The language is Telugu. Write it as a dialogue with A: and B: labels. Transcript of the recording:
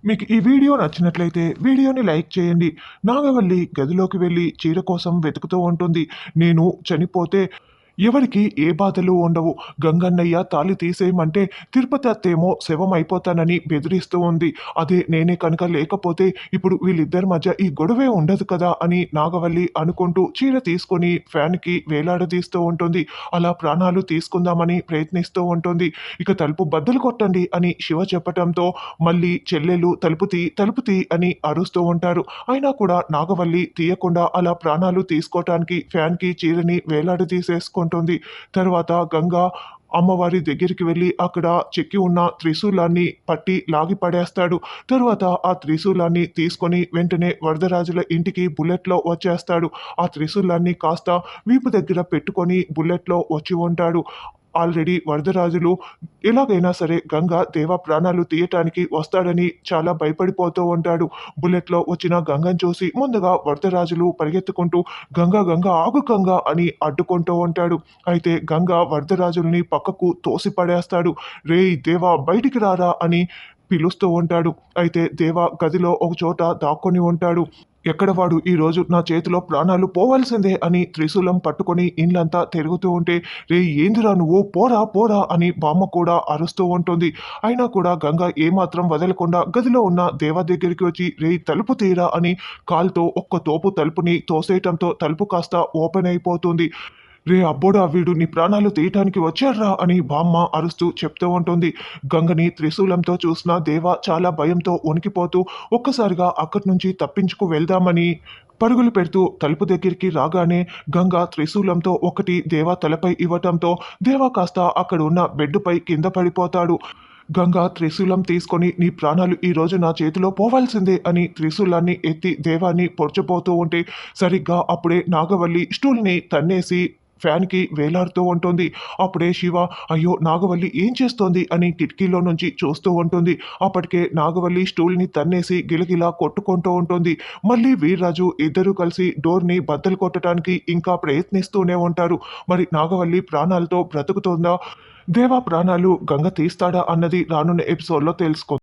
A: మీకు ఈ వీడియో నచ్చినట్లయితే వీడియోని లైక్ చేయండి. నాగవల్లి గదిలోకి వెళ్ళి చీర కోసం వెతుకుతూ ఉంటుంది. నేను చనిపోతే ఎవరికి ఏ బాధలు ఉండవు. గంగన్నయ్య తాళి తీసేయమంటే తిరుపతి అత్తేమో శవం అయిపోతానని బెదిరిస్తూ ఉంది. అదే నేనే కనుక లేకపోతే ఇప్పుడు వీళ్ళిద్దరి మధ్య ఈ గొడవే ఉండదు కదా అని నాగవల్లి అనుకుంటూ చీర తీసుకొని ఫ్యాన్కి వేలాడదీస్తూ ఉంటుంది. అలా ప్రాణాలు తీసుకుందామని ప్రయత్నిస్తూ ఉంటుంది. ఇక తలుపు బద్దలు కొట్టండి అని శివ చెప్పటంతో మళ్ళీ చెల్లెలు తలుపు తీ అని అరుస్తూ ఉంటారు. అయినా కూడా నాగవల్లి తీయకుండా అలా ప్రాణాలు తీసుకోవటానికి ఫ్యాన్కి చీరని వేలాడదీసేసుకుంటుంది. తర్వాత గంగా అమ్మవారి దగ్గరికి వెళ్ళి అక్కడ చెక్కి ఉన్న త్రిశూలాన్ని పట్టి లాగి పడేస్తాడు. తరువాత ఆ త్రిశూలాన్ని తీసుకొని వెంటనే వరదరాజుల ఇంటికి బుల్లెట్లో వచ్చేస్తాడు. ఆ త్రిశూలాన్ని కాస్త వీపు దగ్గర పెట్టుకొని బుల్లెట్లో వచ్చి ఉంటాడు. ఆల్రెడీ వరదరాజులు ఎలాగైనా సరే గంగ దేవ ప్రాణాలు తీయటానికి వస్తాడని చాలా భయపడిపోతూ ఉంటాడు. బుల్లెట్లో వచ్చిన గంగను చూసి ముందుగా వరదరాజులు పరిగెత్తుకుంటూ గంగ గంగ ఆగు గంగ అని అడ్డుకుంటూ ఉంటాడు. అయితే గంగ వరదరాజుల్ని పక్కకు తోసి పడేస్తాడు. రేయ్ దేవా బయటికి రారా అని పిలుస్తూ ఉంటాడు. అయితే దేవ గదిలో ఒక చోట దాక్కొని ఉంటాడు. ఎక్కడ వాడు ఈరోజు నా చేతిలో ప్రాణాలు పోవాల్సిందే అని త్రిశూలం పట్టుకొని ఇండ్లంతా తిరుగుతూ ఉంటే రే ఏందిరా నువ్వు పోరా పోరా అని బామ్మ కూడా అరుస్తూ ఉంటుంది. అయినా కూడా గంగ ఏమాత్రం వదలకుండా గదిలో ఉన్న దేవ దగ్గరికి వచ్చి రే తలుపు తీరా అని కాల్తో ఒక్క తోపు తలుపుని తోసేయటంతో తలుపు కాస్త ఓపెన్ అయిపోతుంది. రే అబ్బోడా వీడు నీ ప్రాణాలు తీయటానికి వచ్చాడ్రా అని బామ్మ అరుస్తూ చెప్తూ ఉంటుంది. గంగని త్రిశూలంతో చూసిన దేవ చాలా భయంతో వణికిపోతూ ఒక్కసారిగా అక్కడి నుంచి తప్పించుకు వెళ్దామని పరుగులు పెడుతూ తలుపు దగ్గరికి రాగానే గంగ త్రిశూలంతో ఒకటి దేవ తలపై ఇవ్వటంతో దేవ కాస్త అక్కడ ఉన్న బెడ్డుపై కింద పడిపోతాడు. గంగ త్రిశూలం తీసుకొని నీ ప్రాణాలు ఈరోజు నా చేతిలో పోవాల్సిందే అని త్రిశూలాన్ని ఎత్తి దేవాన్ని పొడిచిపోతూ ఉంటే సరిగ్గా అప్పుడే నాగవల్లి స్టూల్ని తన్నేసి ఫ్యాన్కి వేలాడుతూ ఉంటుంది. అప్పుడే శివ అయ్యో నాగవల్లి ఏం చేస్తోంది అని కిటికీలో నుంచి చూస్తూ ఉంటుంది. అప్పటికే నాగవల్లి స్టూల్ని తన్నేసి గిలగిలా కొట్టుకుంటూ ఉంటుంది. మళ్ళీ వీర్రాజు ఇద్దరూ కలిసి డోర్ని బద్దలు కొట్టడానికి ఇంకా ప్రయత్నిస్తూనే ఉంటారు. మరి నాగవల్లి ప్రాణాలతో బ్రతుకుతోందా, దేవా ప్రాణాలు గంగ తీస్తాడా అన్నది రానున్న ఎపిసోడ్లో తెలుసుకుందాం.